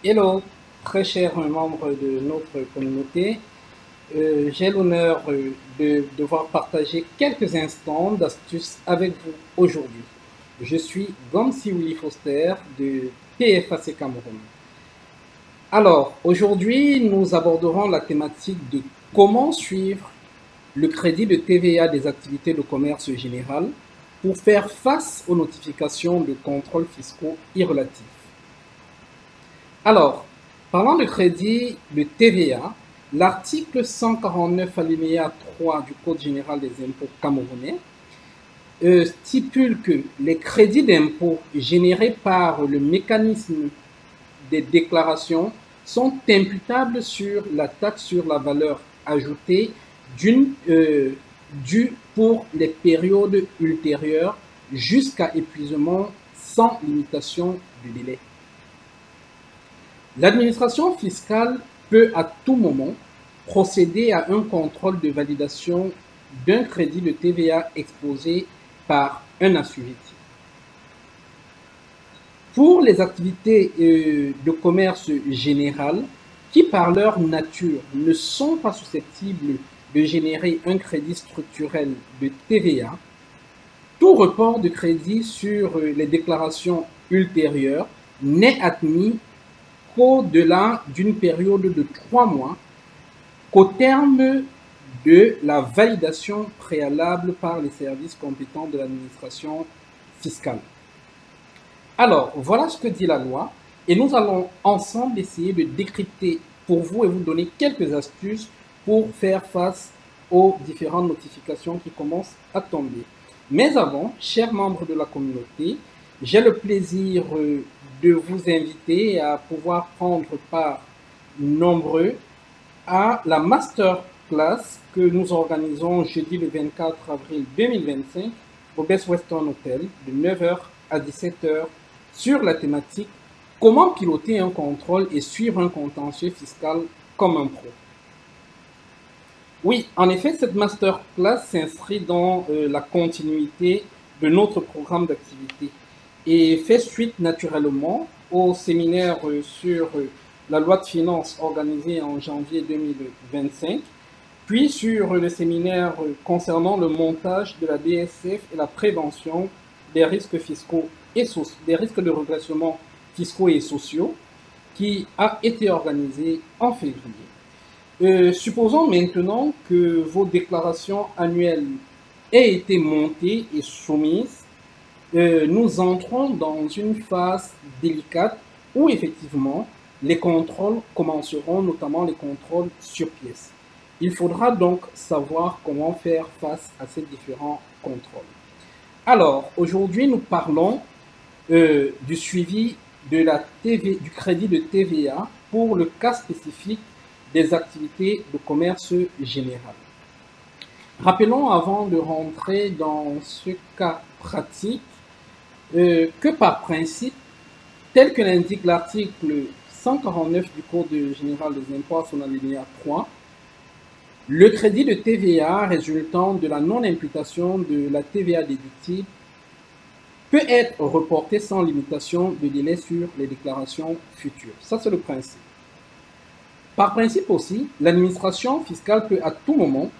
Hello, très chers membres de notre communauté. J'ai l'honneur de devoir partager quelques instants d'astuces avec vous aujourd'hui. Je suis Gomsi Willy Foster de PFAC Cameroun. Alors, aujourd'hui, nous aborderons la thématique de comment suivre le crédit de TVA des activités de commerce général pour faire face aux notifications de contrôles fiscaux irrelatifs. Alors, parlant de crédit de TVA, l'article 149 alinéa 3 du Code général des impôts camerounais stipule que les crédits d'impôt générés par le mécanisme des déclarations sont imputables sur la taxe sur la valeur ajoutée due pour les périodes ultérieures jusqu'à épuisement sans limitation de délai. L'administration fiscale peut à tout moment procéder à un contrôle de validation d'un crédit de TVA exposé par un assujetti. Pour les activités de commerce général qui, par leur nature, ne sont pas susceptibles de générer un crédit structurel de TVA, tout report de crédit sur les déclarations ultérieures n'est admis qu'au-delà d'une période de 3 mois, qu'au terme de la validation préalable par les services compétents de l'administration fiscale. Alors, voilà ce que dit la loi, et nous allons ensemble essayer de décrypter pour vous et vous donner quelques astuces pour faire face aux différentes notifications qui commencent à tomber. Mais avant, chers membres de la communauté, j'ai le plaisir de vous inviter à pouvoir prendre part nombreux à la masterclass que nous organisons jeudi le 24 avril 2025 au Best Western Hotel de 9h à 17h sur la thématique comment piloter un contrôle et suivre un contentieux fiscal comme un pro. Oui, en effet, cette masterclass s'inscrit dans la continuité de notre programme d'activité et fait suite naturellement au séminaire sur la loi de finances organisé en janvier 2025, puis sur le séminaire concernant le montage de la DSF et la prévention des risques fiscaux et des risques de redressement fiscaux et sociaux qui a été organisé en février. Supposons maintenant que vos déclarations annuelles aient été montées et soumises. Nous entrons dans une phase délicate où effectivement les contrôles commenceront, notamment les contrôles sur pièces. Il faudra donc savoir comment faire face à ces différents contrôles. Alors, aujourd'hui, nous parlons du suivi de du crédit de TVA pour le cas spécifique des activités de commerce général. Rappelons avant de rentrer dans ce cas pratique que par principe, tel que l'indique l'article 149 du Code général des impôts à son alinéa 3, le crédit de TVA résultant de la non-imputation de la TVA déductible peut être reporté sans limitation de délai sur les déclarations futures. Ça, c'est le principe. Par principe aussi, l'administration fiscale peut à tout moment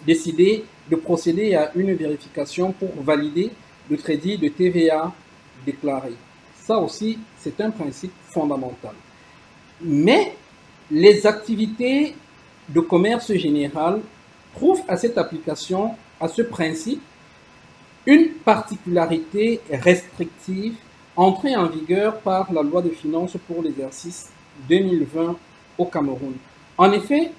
décider de procéder à une vérification pour valider le crédit de TVA déclaré. Ça aussi, c'est un principe fondamental. Mais les activités de commerce général trouvent à cette application, à ce principe, une particularité restrictive entrée en vigueur par la loi de finances pour l'exercice 2020 au Cameroun. En effet,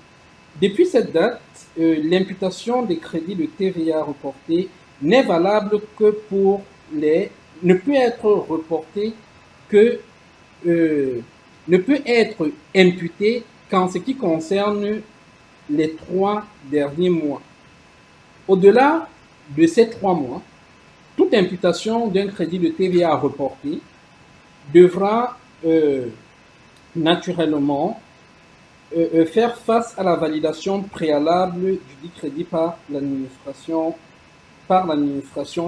depuis cette date, l'imputation des crédits de TVA reportés n'est valable que pour ne peut être reporté que ne peut être imputé qu'en ce qui concerne les 3 derniers mois. Au-delà de ces 3 mois, toute imputation d'un crédit de TVA reporté devra naturellement faire face à la validation préalable du dit crédit par l'administration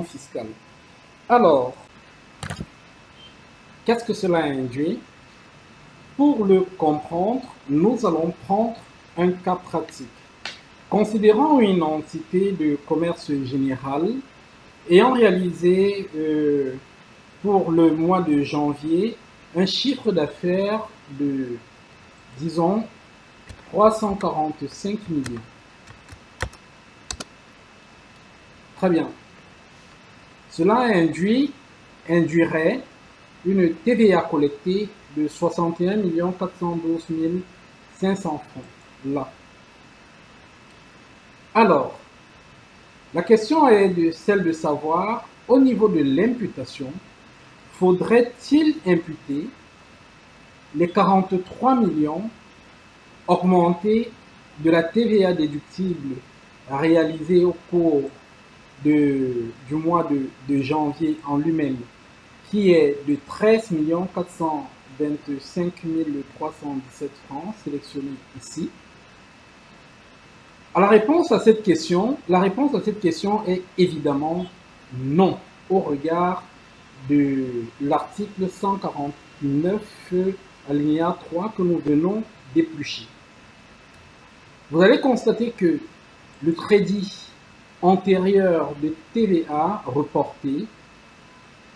fiscale. Alors, qu'est-ce que cela induit? Pour le comprendre, nous allons prendre un cas pratique. Considérons une entité de commerce général ayant réalisé pour le mois de janvier un chiffre d'affaires de, disons, 345 millions. Très bien. Cela induirait une TVA collectée de 61 412 500 francs. Là. Alors, la question est celle de savoir, au niveau de l'imputation, faudrait-il imputer les 43 millions augmentés de la TVA déductible réalisée au cours du mois de janvier en lui-même, qui est de 13 425 317 francs, sélectionnés ici. La réponse à cette question est évidemment non, au regard de l'article 149 alinéa 3 que nous venons d'éplucher. Vous allez constater que le crédit antérieur de TVA reporté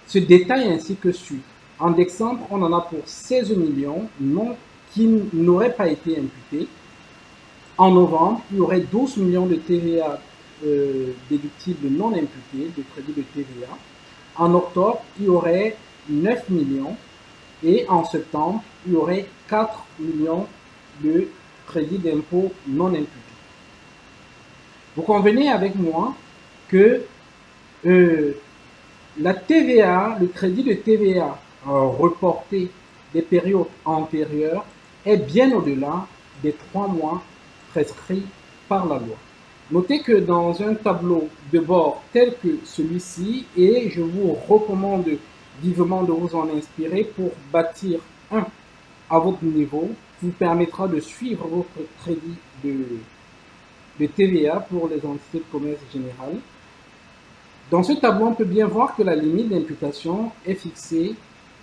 se détaille ainsi que suit. En décembre, on en a pour 16 millions qui n'auraient pas été imputés. En novembre, il y aurait 12 millions de TVA déductibles non imputés, de crédit de TVA. En octobre, il y aurait 9 millions. Et en septembre, il y aurait 4 millions de crédits d'impôt non imputés. Vous convenez avec moi que la TVA, le crédit de TVA reporté des périodes antérieures est bien au-delà des 3 mois prescrits par la loi. Notez que dans un tableau de bord tel que celui-ci, et je vous recommande vivement de vous en inspirer pour bâtir un à votre niveau, vous permettra de suivre votre crédit de TVA pour les entités de commerce général. Dans ce tableau, on peut bien voir que la limite d'imputation est fixée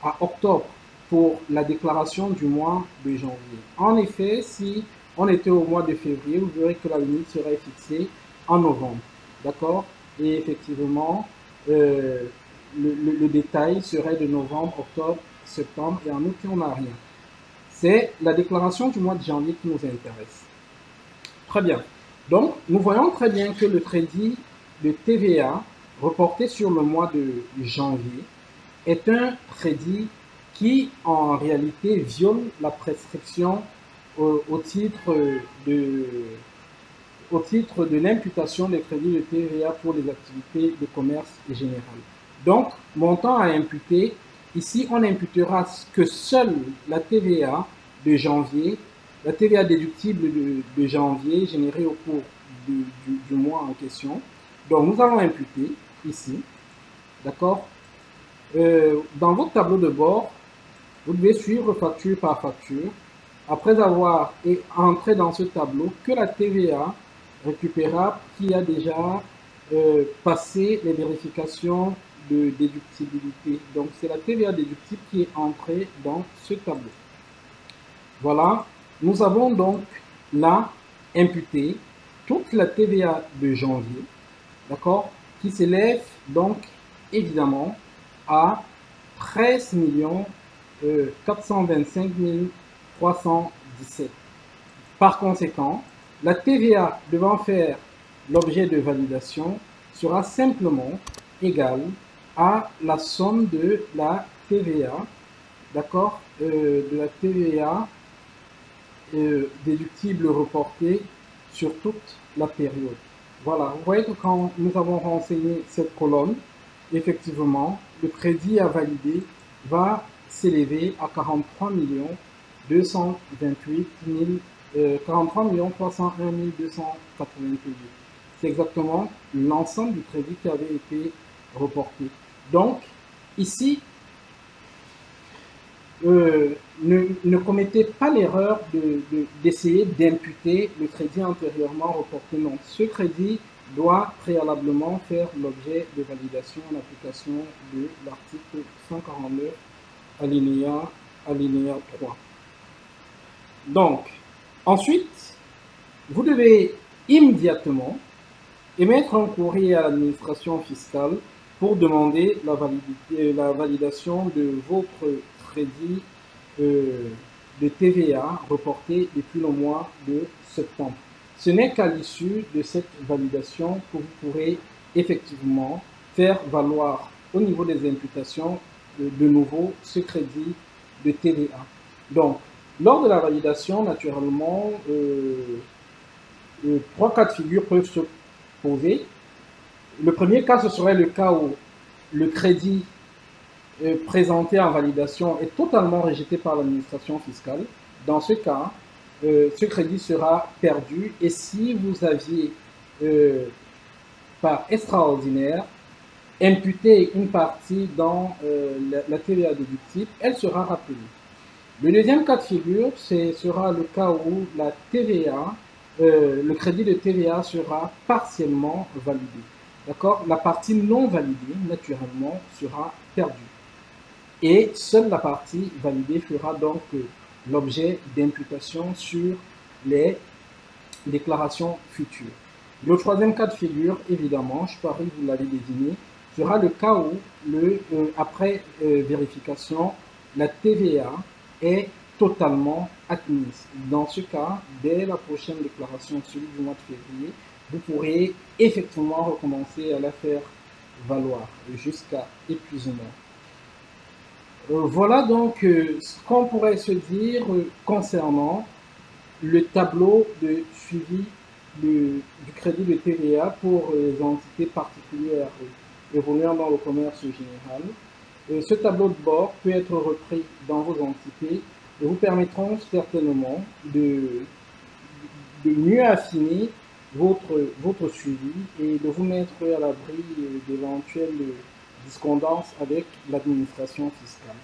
à octobre pour la déclaration du mois de janvier. En effet, si on était au mois de février, vous verrez que la limite serait fixée en novembre. D'accord? Et effectivement, le détail serait de novembre, octobre, septembre, et en août, on n'a rien. C'est la déclaration du mois de janvier qui nous intéresse. Très bien. Donc, nous voyons très bien que le crédit de TVA reporté sur le mois de janvier est un crédit qui, en réalité, viole la prescription au titre de l'imputation des crédits de TVA pour les activités de commerce général. Donc, montant à imputer, ici, on n'imputera que seule la TVA de janvier, la TVA déductible de janvier générée au cours du mois en question. Donc, nous allons imputer ici, d'accord? Dans votre tableau de bord, vous devez suivre facture par facture, après avoir entré dans ce tableau que la TVA récupérable qui a déjà passé les vérifications de déductibilité. Donc, c'est la TVA déductible qui est entrée dans ce tableau. Voilà, nous avons donc là imputé toute la TVA de janvier, d'accord, qui s'élève donc évidemment à 13 425 317. Par conséquent, la TVA devant faire l'objet de validation sera simplement égale à la somme de la TVA, d'accord, de la TVA déductible reportée sur toute la période. Voilà, vous voyez que quand nous avons renseigné cette colonne, effectivement, le crédit à valider va s'élever à 43 228 43 301 288. C'est exactement l'ensemble du crédit qui avait été reporté. Donc, ici, ne commettez pas l'erreur d'essayer d'imputer le crédit antérieurement reporté. Non, ce crédit doit préalablement faire l'objet de validation en application de l'article 149 alinéa 3. Donc, ensuite, vous devez immédiatement émettre un courrier à l'administration fiscale pour demander la validation de votre crédit de TVA reporté depuis le mois de septembre. Ce n'est qu'à l'issue de cette validation que vous pourrez effectivement faire valoir au niveau des imputations de nouveau ce crédit de TVA. Donc, lors de la validation, naturellement, trois cas de figure peuvent se poser. Le premier cas, ce serait le cas où le crédit présenté en validation est totalement rejeté par l'administration fiscale. Dans ce cas, ce crédit sera perdu et si vous aviez, par extraordinaire, imputé une partie dans la TVA déductible, elle sera rappelée. Le deuxième cas de figure, ce sera le cas où la TVA, le crédit de TVA sera partiellement validé. D'accord? La partie non validée, naturellement, sera perdue. Et seule la partie validée fera donc l'objet d'imputation sur les déclarations futures. Le troisième cas de figure, évidemment, je parie que vous l'avez deviné, sera le cas où, après vérification, la TVA est totalement admise. Dans ce cas, dès la prochaine déclaration, celui du mois de février, vous pourrez effectivement recommencer à la faire valoir jusqu'à épuisement. Voilà donc ce qu'on pourrait se dire concernant le tableau de suivi du crédit de TVA pour les entités particulières évoluant dans le commerce général. Ce tableau de bord peut être repris dans vos entités et vous permettront certainement de mieux affiner votre suivi et de vous mettre à l'abri d'éventuelles discordances avec l'administration fiscale.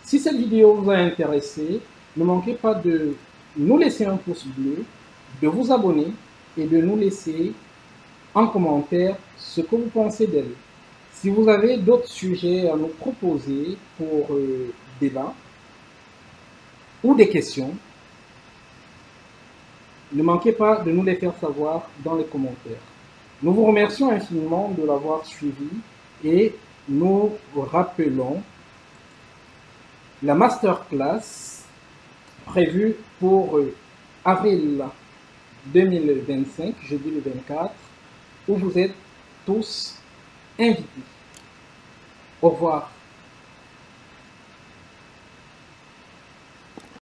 Si cette vidéo vous a intéressé, ne manquez pas de nous laisser un pouce bleu, de vous abonner et de nous laisser en commentaire ce que vous pensez d'elle. Si vous avez d'autres sujets à nous proposer pour débat ou des questions, ne manquez pas de nous les faire savoir dans les commentaires. Nous vous remercions infiniment de l'avoir suivi et nous rappelons la masterclass prévue pour avril 2025, jeudi le 24, où vous êtes tous invités. Au revoir.